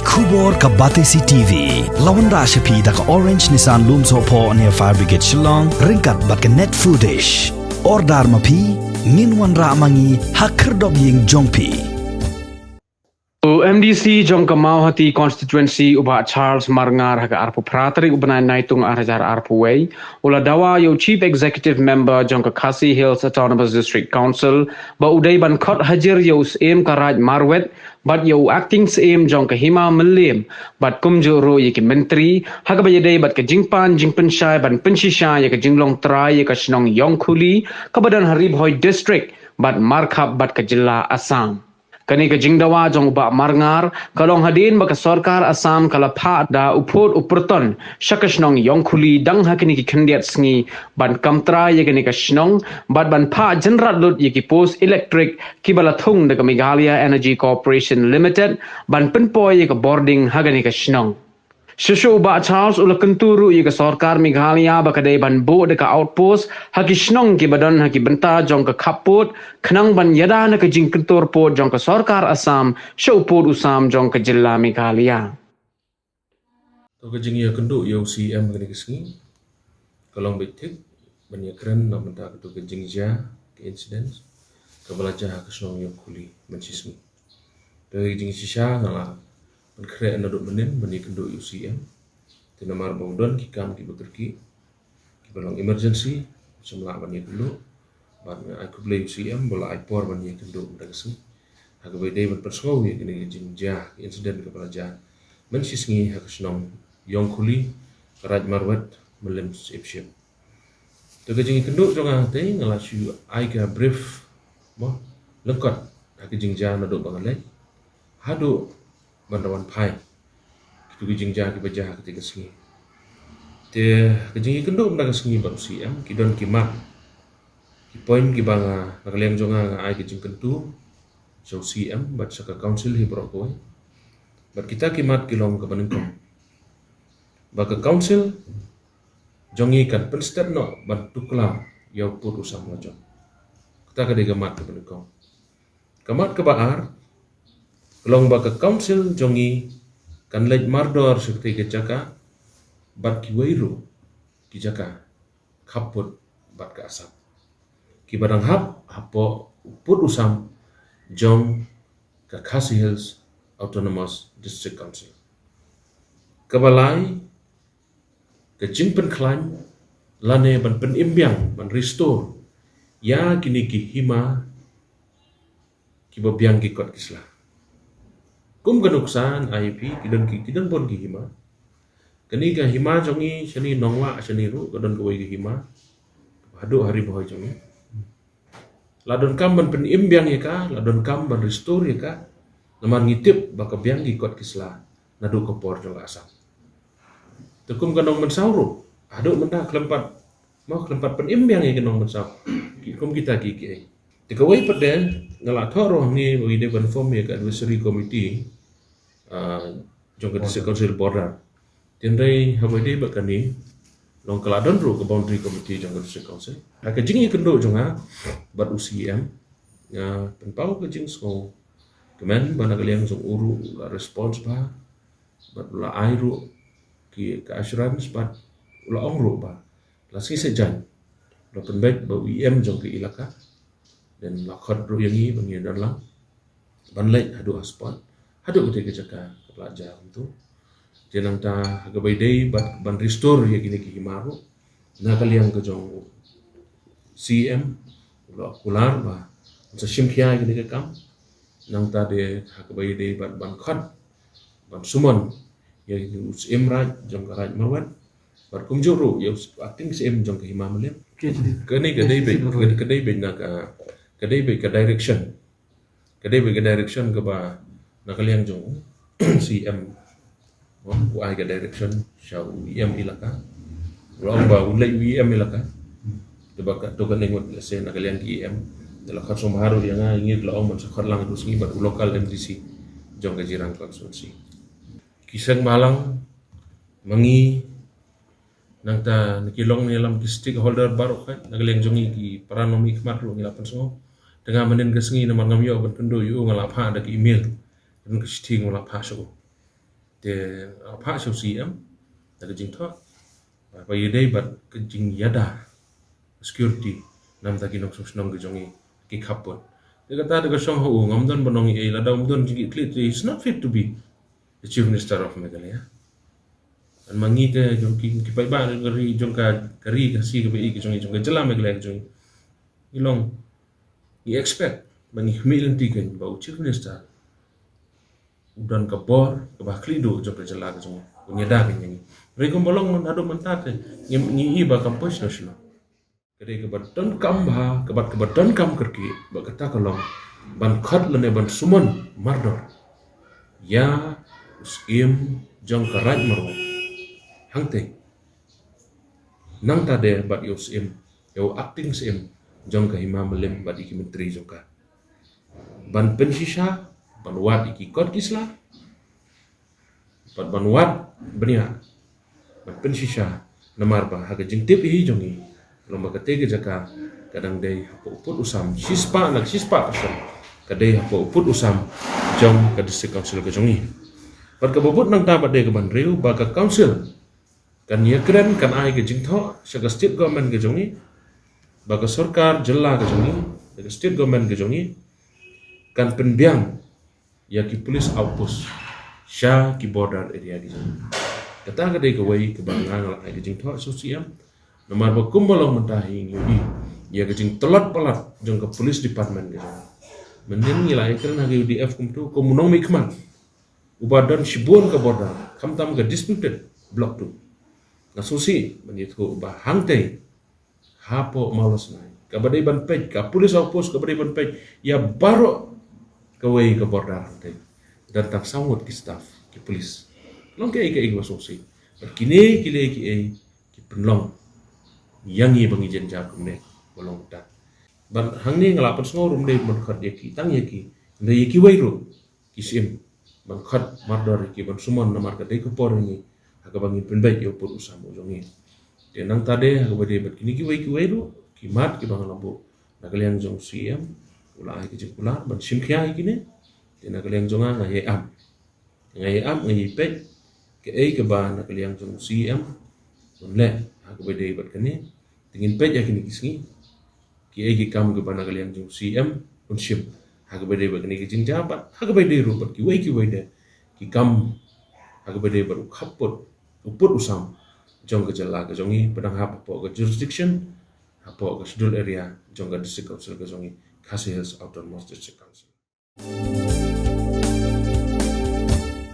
Kubor ka Batesi TV. Lawan Rashapi da ka Orange Nissan Looms Hopo near Fire Brigade Shillong. Ringkat bat ka net footage. Ordar mapi. Minwan ra mangi hakerdog ying jongpi. MDC jong kamau hati constituency uba Charles Marngar haka arpu pratari ubanai naitung arajar arpu way ula dawa yo chief executive member jong ka Khasi Hills Autonomous District Council ba udai ban khot hajar yo aim karaj marwet but yo acting aim jong ka hima melim but kumjo ro ye ki menteri haka ba yedai bat ka jingpan shai ban penshisha ye ka jinglong trai ye ka shnong yongkhuli ka badan harib hoi district but markhap bat ka jilla Assam. Kani ka jingdawa jong ba marngar kalong hadin baka sarkar Assam kala pha da upot uperton shakashnong yongkhuli dang hakini ki khandiat sngi ban kamtra ye kani ka shnong bat ban pha jenrat lut ye ki post electric ki bala thung da ka Meghalaya Energy Corporation Limited ban penpoy ye ka boarding hagani ka shnong Shushu ba Charles ula kenturu ye ka sarkar Meghalaya ba kadai ban bo de ka outpost haki shnong ki badan haki benta jong ka khapot khnang ban yada na ka jing kentur pot jong ka sarkar Assam show pot usam jong ka jilla Meghalaya to ka jing ya kendu yo CM ka kisngi kalong betik ban ya kren na menta ka to ka jing ja ka incident ka balaja ka shnong yo khuli manchismi dari jing shisha ngala ban kre na do menin ban ya kendu yo CM tinamar bawdon ki kam ki bekerki ki balong emergency semla ban ya kendu ban aku beli UCM bola aipor ban ye kendo ndagasi haga bede ban persau ye kini jinja incident ke pelajar mensisngi hak snong yongkhuli karaj marwat melem sipship to ke jingi kendo jonga te ngala shu ai ka brief mo lengkot hak jinja na do bangale hado bandawan pai to ke jinja ke bajah ketika sngi te ke jingi kendo ndagasi ba UCM kidon kimak poin ki banga nakaliang jonga ai ki jingkentu so CM bat saka council hi brokoi bat kita kimat kilong ke panengkong baka council jongi kan penstet no bat tukla yau put usam lajong kita ka gamat ke panengkong kamat ke baar kilong baka council jongi kan lej mardor sekti ke jaka bat ki weiru ki jaka khaput bat ka asap ki barang hap hapo put usam jong ka Khasi Hills Autonomous District Council kabalai ka jingpen klan lane ban pen imbyang ban restore ya kini ki hima ki babyang ki kot kisla kum ganuksan IP kidon bon ki hima kani ka hima jongi shani nongwa shani ru kadon ko ki hima hadu hari boy jongi ladon kam ban pen imbyang ya ka ladon kam ban restore ya ka naman ngitip baka byang gi kot kisla nadu ko por jong asam tukum kanong mensauro ado menda kelempat mau kelempat pen imbyang ya kanong mensau kum kita ki tikawai pede ngala thoro ni wi de ban form ya ka advisory committee jong ka district council border tindai hawai de bakani long kaladon ro ke boundary committee jong ka district council ka jingi kendo jonga bat UCM ya penpau ke jing sko kemen bana kalian song uru la response ba bat la airu ki ka assurance bat la ongro ba la si sejan la penbet ba UM jong ke ilaka dan la khot ro yangi bangi dan lang ban lej hadu aspot hadu ke jaka pelajar untuk jenang ta gabai dei bat ban restore ya kini ki himaru na kaliang ke jong CM lo kular ba sa shimkhia gini ke kam nang ta de gabai dei bat ban khat ban sumon ya ni UCM raj jong karaj marwat bat kumjuru ya acting CM jong ke himamlem kani kedai be na ka kedai be ka direction ke ba na kaliang jong CM ai ka direction shau UM ilaka long ba ulai UM ilaka to kan nengot se na kalian ki UM dala khat som haru yang ingin la om sakhat lang dus ngi bat local MDC jong ka jirang konstitusi kisang malang mangi nang ta nakilong ni lam stakeholder baru kan nagaliang jongi ki paranomi khmat lo ngilapan so dengan menen kesngi na mangam yo ban kendo yu ngala pha da ki email dan ke sting ngala pha so te apa so CM ada jing tho apa yedai bat ke jing yada security nam ta kinok so snong ge jongi ki khapon de kata de song ho ngamdan banong e la dam don jing klit is not fit to be the chief minister of Meghalaya an mangi ke jong ki pai ba ngari jong ka kari ka si ke be ki jong ka jela Meghalaya jong ilong i expect bani humility ken ba chief minister udan ka bor ka ba klido jong ka jela ka jong punya da ken ngi regom bolong man ado mentate ngi i ba kampus nasional kede ke badan kam ba ke badan kam kerki ba kata kalong ban khat lene ban suman mardor ya skim jong ka raj maro hangte nang tade bat yo sim yo acting sim jong ka hima melim bat iki menteri jong ka ban pensisha ban wat iki kot kisla ban wat benia ban pensisha namar ba haga jingtip hi jongi lomba ketega jaka kadang dei hapo uput usam sispa person kadai hapo uput usam jong ka district council ka jongi pat ka bobot nang ta bat de ka ban riu ba ka council kan ye kren kan ai ke jingtho saka state government ke jongi ba ka sarkar jilla ke jongi ka state government ke jongi kan penbiang ya ki police outpost sha ki border area ke jongi kata ka dei ka wai ke bangang la ai ke jingtho associate nomor ba kumbalong mentahi ngi ya ke jing telat palat jong ka police department ke jongi menen ngila ikren ha UDF kumtu komunong mikman ubadan shibun ka border kamtam ka disputed block 2 nasusi menyitu ba hangte hapo malos nai kabadai ban pej ka pulis outpost kabadai ban pej ya baro kawai ka border hangte dan tak sangut ki staff ki pulis long ke masusi kini ki penlong yang i bangi jen jak ne bolong ta ban hangni ngalapan sngorum de mon khat ki tang ki ne ki wairo ki sim ban khat mardor ki ban sumon namar ka de ko por ni aga bangi penbai yo put usam ujongi tenang tade aga bade bat kini ki wai do ki mat ki bang lambo nagaliang jong CM ula ai ki jikular ban sim khia ki ne tenagaliang jonga ngai am ngai pet ke ai ke ba nagaliang jong CM unle aga bade bat kini tingin pet ya kini kisngi ki ai ki kam ke ba nagaliang jong CM un sim aga bade bat kini ki jingjabat aga bade ru bat ki wai de ki kam aga bade baru khapot uput usam jong ke jala ke jongi pedang hapo ke jurisdiction hapo ke schedule area jong ke district council ke jongi Khasi Hills Outermost District Council